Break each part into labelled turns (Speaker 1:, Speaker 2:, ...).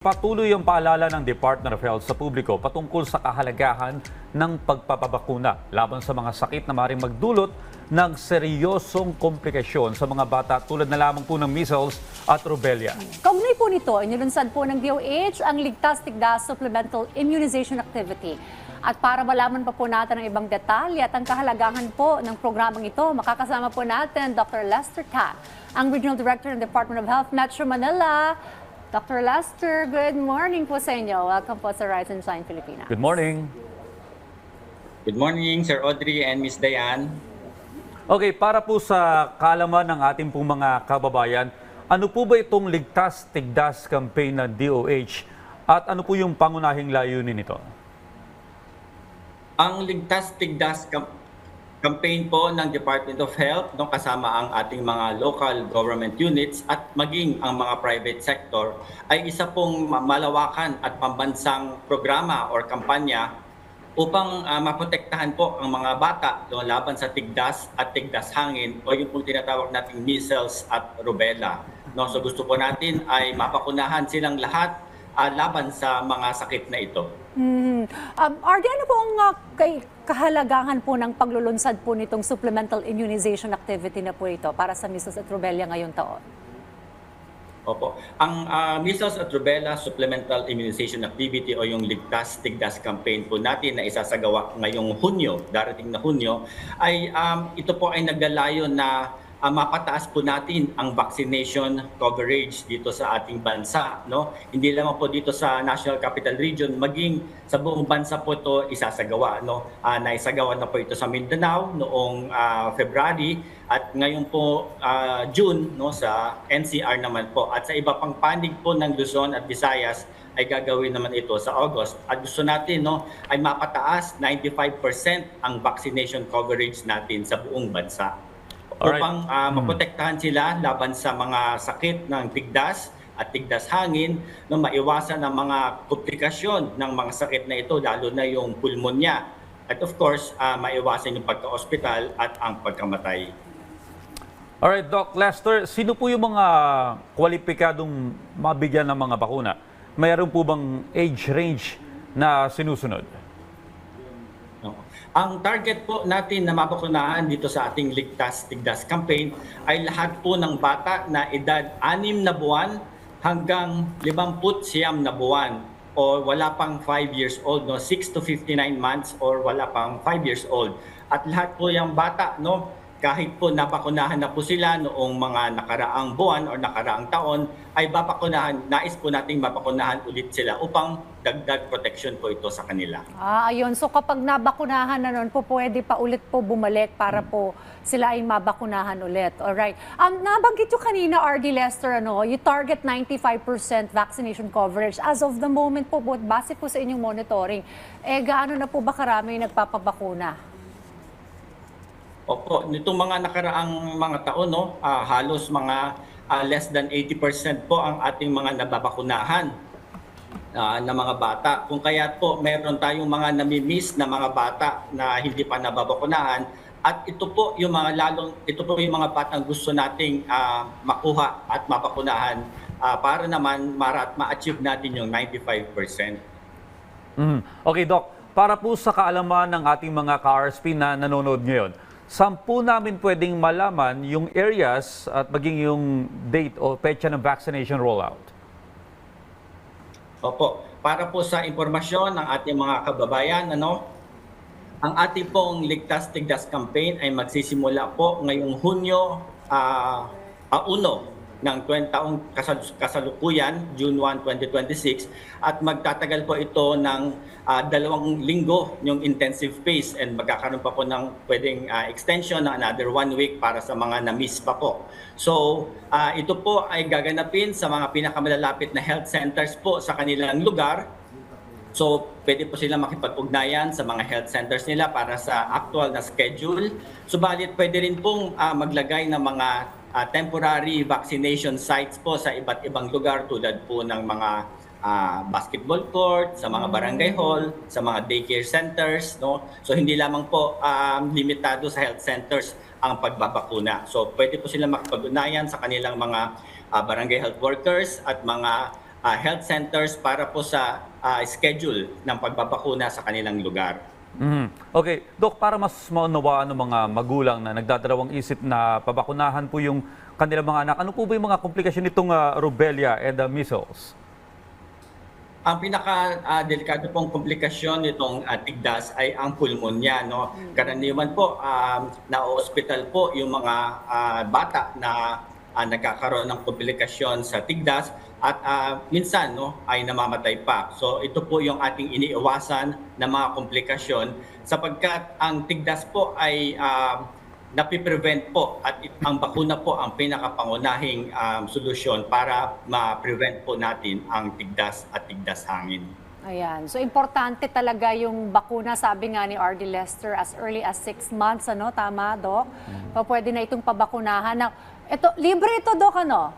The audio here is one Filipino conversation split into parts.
Speaker 1: Patuloy ang paalala ng Department of Health sa publiko patungkol sa kahalagahan ng pagpapabakuna laban sa mga sakit na maaaring magdulot ng seryosong komplikasyon sa mga bata tulad na lamang po ng measles at rubella.
Speaker 2: Kaugnay po nito, inilunsad po ng DOH ang Ligtas-Tigdas Supplemental Immunization Activity. At para malaman pa po natin ang ibang detalye at ang kahalagahan po ng programang ito, makakasama po natin Dr. Lester Tan, ang Regional Director ng Department of Health Metro Manila. Dr. Lester, good morning po sa inyo. Welcome po sa Rise and Shine Pilipinas.
Speaker 1: Good morning.
Speaker 3: Good morning, Sir Audrey and Miss Diane.
Speaker 1: Okay, para po sa kaalaman ng ating pong mga kababayan, ano po ba itong Ligtas-Tigdas campaign ng DOH at ano po yung pangunahing layunin nito?
Speaker 3: Ang Ligtas-Tigdas campaign po ng Department of Health, no, kasama ang ating mga local government units at maging ang mga private sector, ay isa pong malawakan at pambansang programa or kampanya upang maprotektahan po ang mga bata no, laban sa tigdas at tigdas hangin o yung pong tinatawag nating measles at rubella. No, so gusto po natin ay mapakunahan silang lahat laban sa mga sakit na ito.
Speaker 2: RD, ano po ang kahalagahan po ng paglulunsad po nitong supplemental immunization activity na po ito para sa measles at rubella ngayong taon?
Speaker 3: Opo. Ang measles at rubella supplemental immunization activity o yung Ligtas-Tigdas campaign po natin na isasagawa ngayong Hunyo, darating na Hunyo, ay ito po ay naglalayo na mapataas po natin ang vaccination coverage dito sa ating bansa, no? Hindi lamang po dito sa National Capital Region, maging sa buong bansa po ito isasagawa, no? Naisagawa na po ito sa Mindanao noong February at ngayon po June, no, sa NCR naman po, at sa iba pang panig po ng Luzon at Visayas ay gagawin naman ito sa August. At gusto natin, no, ay mapataas 95% ang vaccination coverage natin sa buong bansa. Upang maprotektahan sila laban sa mga sakit ng tigdas at tigdas hangin, no, maiwasan ang mga komplikasyon ng mga sakit na ito, lalo na yung pulmonya. At of course, maiwasan yung pagka-ospital at ang pagkamatay.
Speaker 1: Alright, Doc Lester, sino po yung mga kwalipikadong mabigyan ng mga bakuna? Mayroon po bang age range na sinusunod?
Speaker 3: Ang target po natin na mabakunahan dito sa ating Ligtas-Tigdas campaign ay lahat po ng bata na edad 6 na buwan hanggang 59 na buwan o wala pang 5 years old, no, 6 to 59 months or wala pang 5 years old. At lahat po yung bata, no, kahit po nabakunahan na po sila noong mga nakaraang buwan o nakaraang taon, ay nais po nating mabakunahan ulit sila upang dagdag protection po ito sa kanila.
Speaker 2: Ayun. So kapag nabakunahan na nun po, pwede pa ulit po bumalik para po sila ay mabakunahan ulit. Alright. Nabanggit yung kanina, RD Lester, you target 95% vaccination coverage. As of the moment po, base po sa inyong monitoring, gaano na po ba karami nagpapabakuna?
Speaker 3: Opo, nitong mga nakaraang mga taon, no, halos mga less than 80% po ang ating mga nababakunahan na mga bata. Kung kaya po meron tayong mga nami-miss na mga bata na hindi pa nababakunahan, at ito po yung mga batang gusto nating makuha at mabakunahan para naman ma-achieve natin yung 95%.
Speaker 1: Okay, Doc, para po sa kaalaman ng ating mga ka-RSP na nanonood ngayon, saan po namin pwedeng malaman yung areas at maging yung date o petsa ng vaccination rollout?
Speaker 3: Opo, para po sa impormasyon ng ating mga kababayan, ang ating pong Ligtas-Tigdas campaign ay magsisimula po ngayong Hunyo 1 ng taong kasalukuyan, June 1, 2026, at magtatagal po ito ng 2 linggo yung intensive phase, and magkakaroon pa po ng pwedeng extension ng another 1 week para sa mga na-miss pa po. So ito po ay gaganapin sa mga pinakamalalapit na health centers po sa kanilang lugar. So pwede po sila makipag-ugnayan sa mga health centers nila para sa actual na schedule. Subalit pwede rin pong maglagay ng mga temporary vaccination sites po sa iba't ibang lugar, tulad po ng mga basketball court, sa mga barangay hall, sa mga daycare centers, no? So hindi lamang po limitado sa health centers ang pagbabakuna. So pwede po sila makipag-ugnayan sa kanilang mga barangay health workers at mga health centers para po sa schedule ng pagbabakuna sa kanilang lugar.
Speaker 1: Okay, Dok, para mas maunawaan ng mga magulang na nagdadalawang isip na pabakunahan po yung kanilang mga anak, ano po ba yung mga komplikasyon nitong rubella and measles?
Speaker 3: Ang pinaka-delikado pong komplikasyon nitong tigdas ay ang pulmonya. No? Karaniwan po, na-hospital po yung mga bata na nagkakaroon ng komplikasyon sa tigdas at minsan ay namamatay pa. So ito po yung ating iniiwasan na mga komplikasyon sapagkat ang tigdas po ay napiprevent po at ang bakuna po ang pinakapangunahing solusyon para ma-prevent po natin ang tigdas at tigdas hangin.
Speaker 2: Ayan. So, importante talaga yung bakuna, sabi nga ni R.D. Lester, as early as 6 months, ano? Tama, Doc? Pwede na itong pabakunahan. Ito, libre ito, Doc, ano?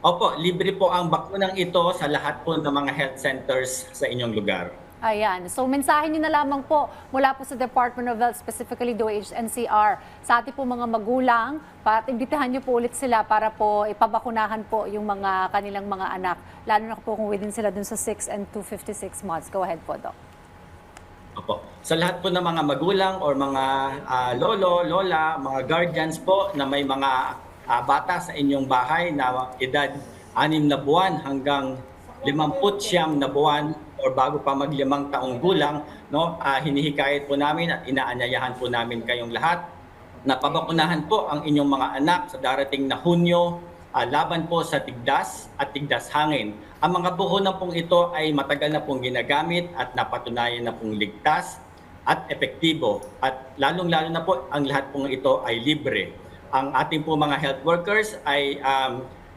Speaker 3: Opo, libre po ang bakunang ito sa lahat po ng mga health centers sa inyong lugar.
Speaker 2: Ayan. So, mensahe nyo na lamang po mula po sa Department of Health, specifically DOH NCR, sa ating po mga magulang, at imbitahan nyo po ulit sila para po ipabakunahan po yung mga kanilang mga anak, lalo na po kung within sila dun sa 6 and to 56 months. Go ahead po, Doc.
Speaker 3: Opo. Sa lahat po ng mga magulang or mga lolo, lola, mga guardians po na may mga bata sa inyong bahay na edad 6 na buwan hanggang 59 na buwan or bago pa mag 5 taong gulang, hinihikayat po namin at inaanyayahan po namin kayong lahat na pabakunahan po ang inyong mga anak sa darating na Hunyo laban po sa tigdas at tigdas hangin. Ang mga bakuna pong ito ay matagal na pong ginagamit at napatunayan na pong ligtas at epektibo. At lalong-lalo na po ang lahat pong ito ay libre. Ang ating po mga health workers ay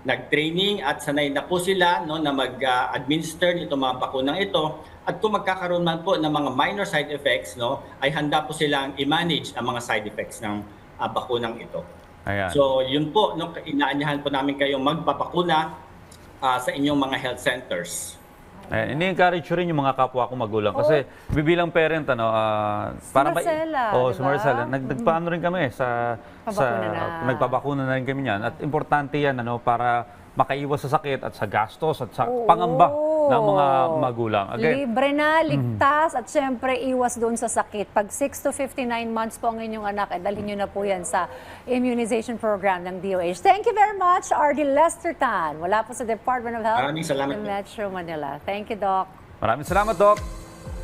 Speaker 3: nag-training at sanay na po sila na mag-administer nito mga bakunang ito. At kung magkakaroon man po ng mga minor side effects, ay handa po silang i-manage ang mga side effects ng bakunang ito.
Speaker 1: Ayan.
Speaker 3: So yun po, inaanyahan po namin kayong magpapakuna sa inyong mga health centers.
Speaker 1: Ini-encourage rin yung mga kapwa ko magulang kasi bibilang parent para
Speaker 2: Marcela,
Speaker 1: si
Speaker 2: diba?
Speaker 1: Marcela, nagpaano rin kami sa nagpabakuna na rin kami niyan at importante yan para makaiwas sa sakit at sa gastos at sa pangamba ng mga magulang.
Speaker 2: Libre na, ligtas, at syempre iwas doon sa sakit. Pag 6 to 59 months po ang inyong anak, dalhin nyo na po yan sa immunization program ng DOH. Thank you very much, R.D. Lester Tan. Wala po sa Department of Health
Speaker 3: Maraming salamat
Speaker 2: in
Speaker 3: po.
Speaker 2: Metro Manila. Thank you, Doc.
Speaker 1: Maraming salamat, Doc.